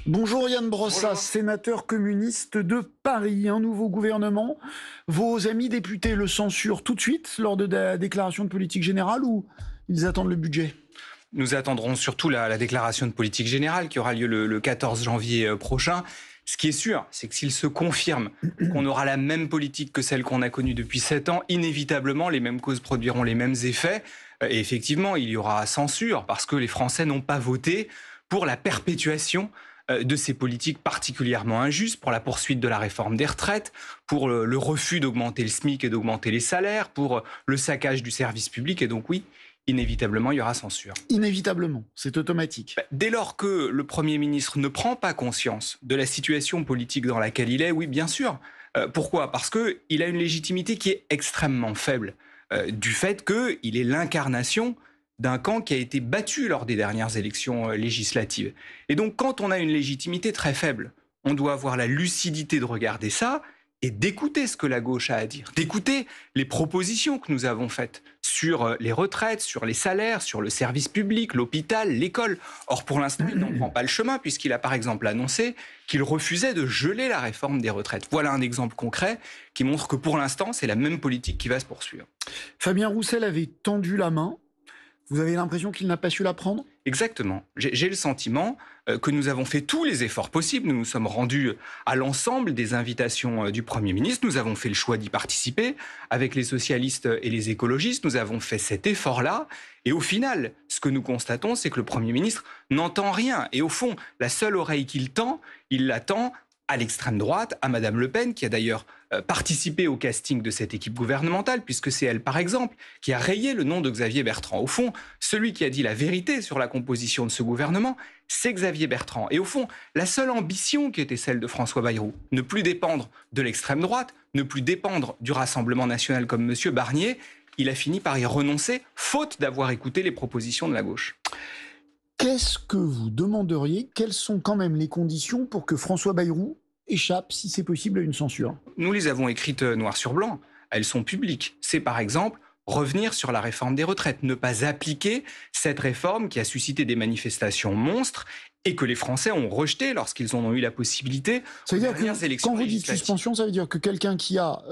Bonjour Yann Brossas, Bonjour. sénateur communiste de Paris. Un nouveau gouvernement. Vos amis députés le censurent tout de suite lors de la déclaration de politique générale ou ils attendent le budget? Nous attendrons surtout la déclaration de politique générale qui aura lieu le 14 janvier prochain. Ce qui est sûr, c'est que s'il se confirme qu'on aura la même politique que celle qu'on a connue depuis 7 ans, inévitablement, les mêmes causes produiront les mêmes effets. Et effectivement, il y aura censure parce que les Français n'ont pas voté pour la perpétuation de ces politiques particulièrement injustes, pour la poursuite de la réforme des retraites, pour le refus d'augmenter le SMIC et d'augmenter les salaires, pour le saccage du service public. Et donc oui, inévitablement, il y aura censure. Inévitablement, c'est automatique. Dès lors que le Premier ministre ne prend pas conscience de la situation politique dans laquelle il est, oui, bien sûr. Pourquoi ? Parce qu'il a une légitimité qui est extrêmement faible, du fait qu'il est l'incarnation d'un camp qui a été battu lors des dernières élections législatives. Et donc, quand on a une légitimité très faible, on doit avoir la lucidité de regarder ça et d'écouter ce que la gauche a à dire, d'écouter les propositions que nous avons faites sur les retraites, sur les salaires, sur le service public, l'hôpital, l'école. Or, pour l'instant, il n'en prend pas le chemin, puisqu'il a par exemple annoncé qu'il refusait de geler la réforme des retraites. Voilà un exemple concret qui montre que pour l'instant, c'est la même politique qui va se poursuivre. Fabien Roussel avait tendu la main. Vous avez l'impression qu'il n'a pas su la prendre ? Exactement. J'ai le sentiment que nous avons fait tous les efforts possibles. Nous nous sommes rendus à l'ensemble des invitations du Premier ministre. Nous avons fait le choix d'y participer. Avec les socialistes et les écologistes, nous avons fait cet effort-là. Et au final, ce que nous constatons, c'est que le Premier ministre n'entend rien. Et au fond, la seule oreille qu'il tend, il la tend à l'extrême droite, à Madame Le Pen, qui a d'ailleurs participé au casting de cette équipe gouvernementale, puisque c'est elle, par exemple, qui a rayé le nom de Xavier Bertrand. Au fond, celui qui a dit la vérité sur la composition de ce gouvernement, c'est Xavier Bertrand. Et au fond, la seule ambition qui était celle de François Bayrou, ne plus dépendre de l'extrême droite, ne plus dépendre du Rassemblement national comme M. Barnier, il a fini par y renoncer, faute d'avoir écouté les propositions de la gauche. Qu'est-ce que vous demanderiez ? Quelles sont quand même les conditions pour que François Bayrou échappe, si c'est possible, à une censure ? Nous les avons écrites noir sur blanc. Elles sont publiques. C'est par exemple revenir sur la réforme des retraites, ne pas appliquer cette réforme qui a suscité des manifestations monstres et que les Français ont rejeté lorsqu'ils en ont eu la possibilité. Ça veut dire que quand vous dites suspension, ça veut dire que quelqu'un qui a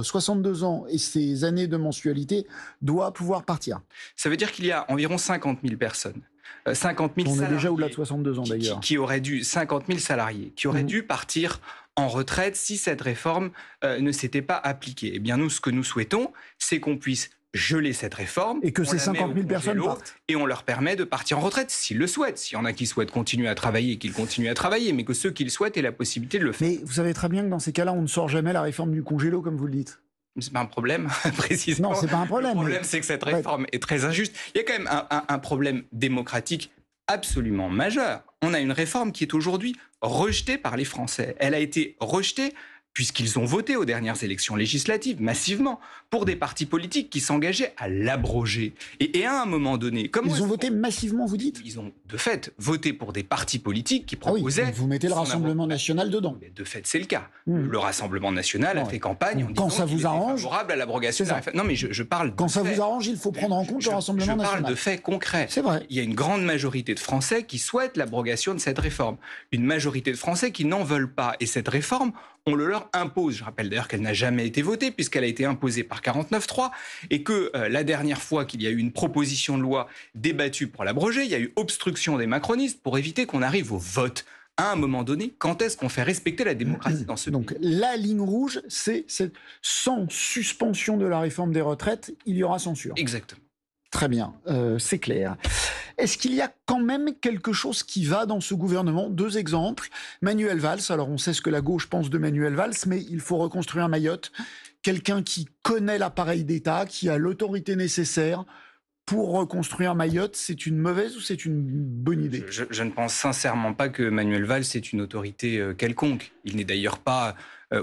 62 ans et ses années de mensualité doit pouvoir partir. Ça veut dire qu'il y a environ 50 000 personnes. 50 000 On est déjà au-delà de 62 ans d'ailleurs. Qui auraient dû, 50 000 salariés, qui auraient dû partir en retraite si cette réforme ne s'était pas appliquée. Eh bien nous, ce que nous souhaitons, c'est qu'on puisse geler cette réforme. Et que ces 50 000 personnes partent. Et on leur permet de partir en retraite, s'ils le souhaitent. S'il y en a qui souhaitent continuer à travailler, qu'ils continuent à travailler, mais que ceux qui le souhaitent aient la possibilité de le faire. Mais vous savez très bien que dans ces cas-là, on ne sort jamais la réforme du congélo, comme vous le dites. C'est pas un problème, précisément. Non, c'est pas un problème. Le problème, c'est que cette réforme est très injuste. Il y a quand même un problème démocratique absolument majeur. On a une réforme qui est aujourd'hui rejetée par les Français. Elle a été rejetée puisqu'ils ont voté aux dernières élections législatives massivement pour des partis politiques qui s'engageaient à l'abroger. Et à un moment donné... Ils ont voté massivement, vous dites ? Ils ont, de fait, voté pour des partis politiques qui proposaient... Ah oui, vous mettez le Rassemblement national dedans. Mais de fait, c'est le cas. Le Rassemblement national a fait campagne en disant quand ça vous arrange, favorable à l'abrogation de la réforme. Non, mais je parle de quand ça vous arrange, il faut prendre en compte le Rassemblement national. Je parle de faits concrets. C'est vrai. Il y a une grande majorité de Français qui souhaitent l'abrogation de cette réforme. Une majorité de Français qui n'en veulent pas. Et cette réforme, on le leur impose. Je rappelle d'ailleurs qu'elle n'a jamais été votée puisqu'elle a été imposée par 49.3 et que la dernière fois qu'il y a eu une proposition de loi débattue pour l'abroger, il y a eu obstruction des macronistes pour éviter qu'on arrive au vote. À un moment donné, quand est-ce qu'on fait respecter la démocratie dans ce pays ? Donc la ligne rouge, c'est sans suspension de la réforme des retraites, il y aura censure. Exactement. Très bien, c'est clair. Est-ce qu'il y a quand même quelque chose qui va dans ce gouvernement ? 2 exemples. Manuel Valls, alors on sait ce que la gauche pense de Manuel Valls, mais il faut reconstruire Mayotte. Quelqu'un qui connaît l'appareil d'État, qui a l'autorité nécessaire pour reconstruire Mayotte, c'est une mauvaise ou c'est une bonne idée ? Je ne pense sincèrement pas que Manuel Valls est une autorité quelconque. Il n'est d'ailleurs pas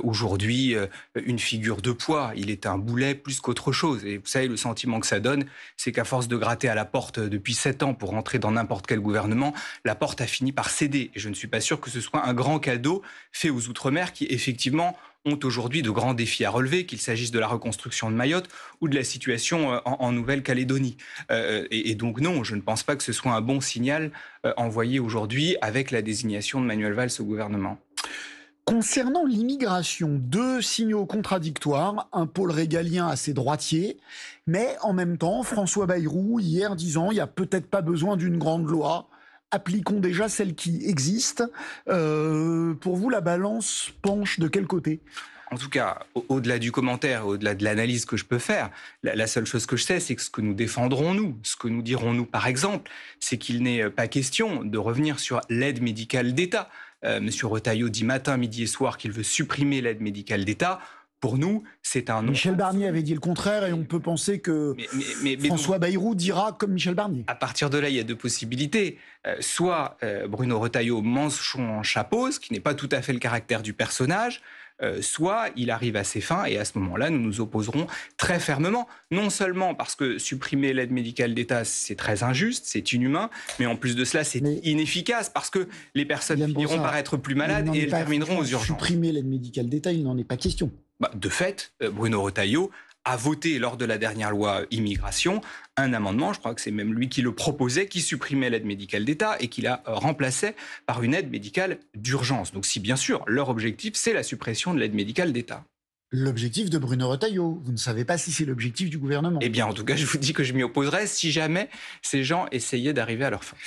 aujourd'hui une figure de poids. Il est un boulet plus qu'autre chose. Et vous savez, le sentiment que ça donne, c'est qu'à force de gratter à la porte depuis 7 ans pour entrer dans n'importe quel gouvernement, la porte a fini par céder. Et je ne suis pas sûr que ce soit un grand cadeau fait aux Outre-mer qui, effectivement, ont aujourd'hui de grands défis à relever, qu'il s'agisse de la reconstruction de Mayotte ou de la situation en Nouvelle-Calédonie. Et donc non, je ne pense pas que ce soit un bon signal envoyé aujourd'hui avec la désignation de Manuel Valls au gouvernement. Concernant l'immigration, deux signaux contradictoires, un pôle régalien assez droitier, mais en même temps, François Bayrou, hier, disant il n'y a peut-être pas besoin d'une grande loi, appliquons déjà celle qui existe. Pour vous, la balance penche de quel côté ? En tout cas, au-delà du commentaire, au-delà de l'analyse que je peux faire, la seule chose que je sais, c'est que ce que nous défendrons, nous, ce que nous dirons, nous, par exemple, c'est qu'il n'est pas question de revenir sur l'aide médicale d'État. Monsieur Retailleau dit matin, midi et soir qu'il veut supprimer l'aide médicale d'État. Pour nous, c'est un non. Michel Barnier avait dit le contraire et on peut penser que François Bayrou dira comme Michel Barnier. À partir de là, il y a deux possibilités. Soit Bruno Retailleau mange son chapeau, ce qui n'est pas tout à fait le caractère du personnage, soit il arrive à ses fins et à ce moment-là, nous nous opposerons très fermement. Non seulement parce que supprimer l'aide médicale d'État, c'est très injuste, c'est inhumain, mais en plus de cela, c'est inefficace parce que les personnes finiront par être plus malades et elles termineront aux urgences. Supprimer l'aide médicale d'État, il n'en est pas question. De fait, Bruno Retailleau a voté lors de la dernière loi immigration un amendement, je crois que c'est même lui qui le proposait, qui supprimait l'aide médicale d'État et qui la remplaçait par une aide médicale d'urgence. Donc si bien sûr, leur objectif, c'est la suppression de l'aide médicale d'État. L'objectif de Bruno Retailleau, vous ne savez pas si c'est l'objectif du gouvernement. Eh bien, en tout cas, je vous dis que je m'y opposerais si jamais ces gens essayaient d'arriver à leur fin.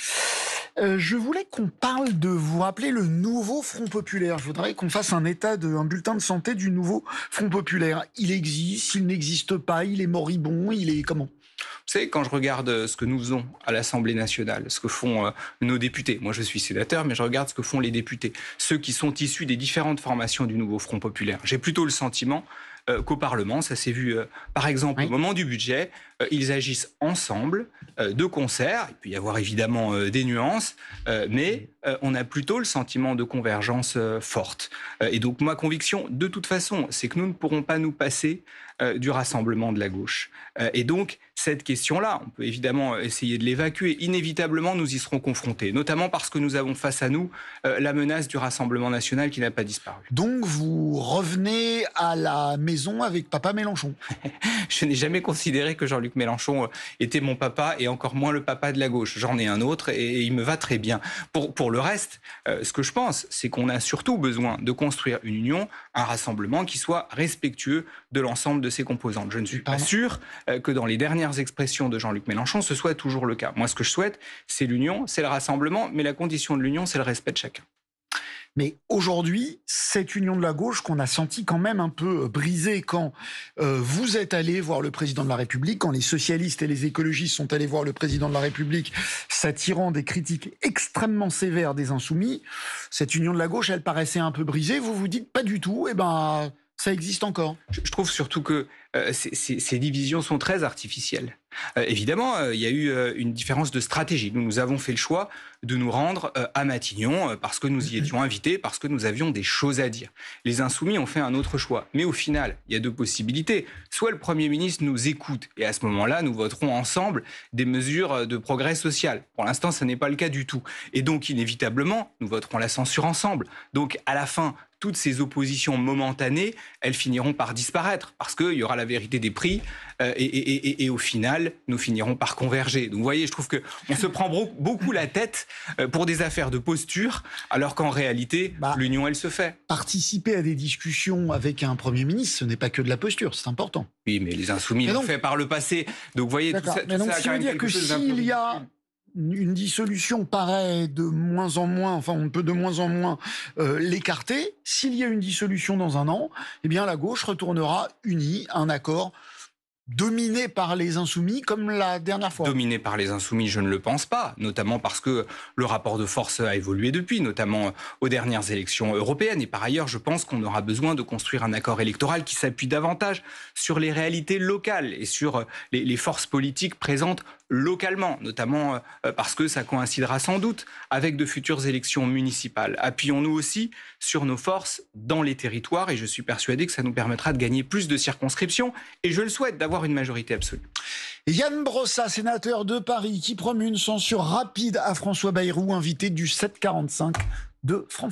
Je voulais qu'on parle de, vous rappeler, le nouveau Front Populaire. Je voudrais qu'on fasse un bulletin de santé du nouveau Front Populaire. Il existe, il n'existe pas, il est moribond, il est comment ? Vous savez, quand je regarde ce que nous faisons à l'Assemblée nationale, ce que font nos députés, moi je suis sénateur, mais je regarde ce que font les députés, ceux qui sont issus des différentes formations du nouveau Front Populaire, j'ai plutôt le sentiment qu'au Parlement, ça s'est vu par exemple au moment du budget, ils agissent ensemble, de concert, il peut y avoir évidemment des nuances, mais on a plutôt le sentiment de convergence forte. Et donc ma conviction, de toute façon, c'est que nous ne pourrons pas nous passer du rassemblement de la gauche. Et donc cette question-là, on peut évidemment essayer de l'évacuer, inévitablement nous y serons confrontés, notamment parce que nous avons face à nous la menace du Rassemblement national qui n'a pas disparu. Donc vous revenez à la maison avec papa Mélenchon. Je n'ai jamais considéré que Jean-Luc Mélenchon était mon papa et encore moins le papa de la gauche. J'en ai un autre et il me va très bien. Pour le reste, ce que je pense, c'est qu'on a surtout besoin de construire une union, un rassemblement qui soit respectueux de l'ensemble de ses composantes. Je ne suis pas sûr que dans les dernières expressions de Jean-Luc Mélenchon, ce soit toujours le cas. Moi, ce que je souhaite, c'est l'union, c'est le rassemblement, mais la condition de l'union, c'est le respect de chacun. Mais aujourd'hui, cette union de la gauche qu'on a senti quand même un peu brisée quand vous êtes allé voir le président de la République, quand les socialistes et les écologistes sont allés voir le président de la République, s'attirant des critiques extrêmement sévères des Insoumis, cette union de la gauche, elle paraissait un peu brisée. Vous vous dites pas du tout, ça existe encore. Je trouve surtout que ces divisions sont très artificielles. Évidemment, il y a eu une différence de stratégie. Nous avons fait le choix de nous rendre à Matignon parce que nous y étions invités, parce que nous avions des choses à dire. Les Insoumis ont fait un autre choix. Mais au final, il y a deux possibilités. Soit le Premier ministre nous écoute et à ce moment-là, nous voterons ensemble des mesures de progrès social. Pour l'instant, ce n'est pas le cas du tout. Et donc, inévitablement, nous voterons la censure ensemble. Donc, à la fin, toutes ces oppositions momentanées, elles finiront par disparaître parce qu'il y aura la vérité des prix et au final, nous finirons par converger. Donc vous voyez, je trouve qu'on se prend beaucoup la tête pour des affaires de posture alors qu'en réalité, l'union, elle se fait. Participer à des discussions avec un Premier ministre, ce n'est pas que de la posture, c'est important. Oui, mais les Insoumis l'ont fait par le passé. Donc vous voyez, tout ça a quand même quelque chose d'un peu ridicule. S'il y a une dissolution paraît de moins en moins, enfin on peut de moins en moins l'écarter. S'il y a une dissolution dans un an, eh bien la gauche retournera unie à un accord dominé par les Insoumis comme la dernière fois. Dominé par les Insoumis, je ne le pense pas, notamment parce que le rapport de force a évolué depuis, notamment aux dernières élections européennes. Et par ailleurs, je pense qu'on aura besoin de construire un accord électoral qui s'appuie davantage sur les réalités locales et sur les forces politiques présentes localement, notamment parce que ça coïncidera sans doute avec de futures élections municipales. Appuyons-nous aussi sur nos forces dans les territoires et je suis persuadé que ça nous permettra de gagner plus de circonscriptions et je le souhaite, d'avoir une majorité absolue. Yann Brossat, sénateur de Paris, qui promeut une censure rapide à François Bayrou, invité du 745 de France.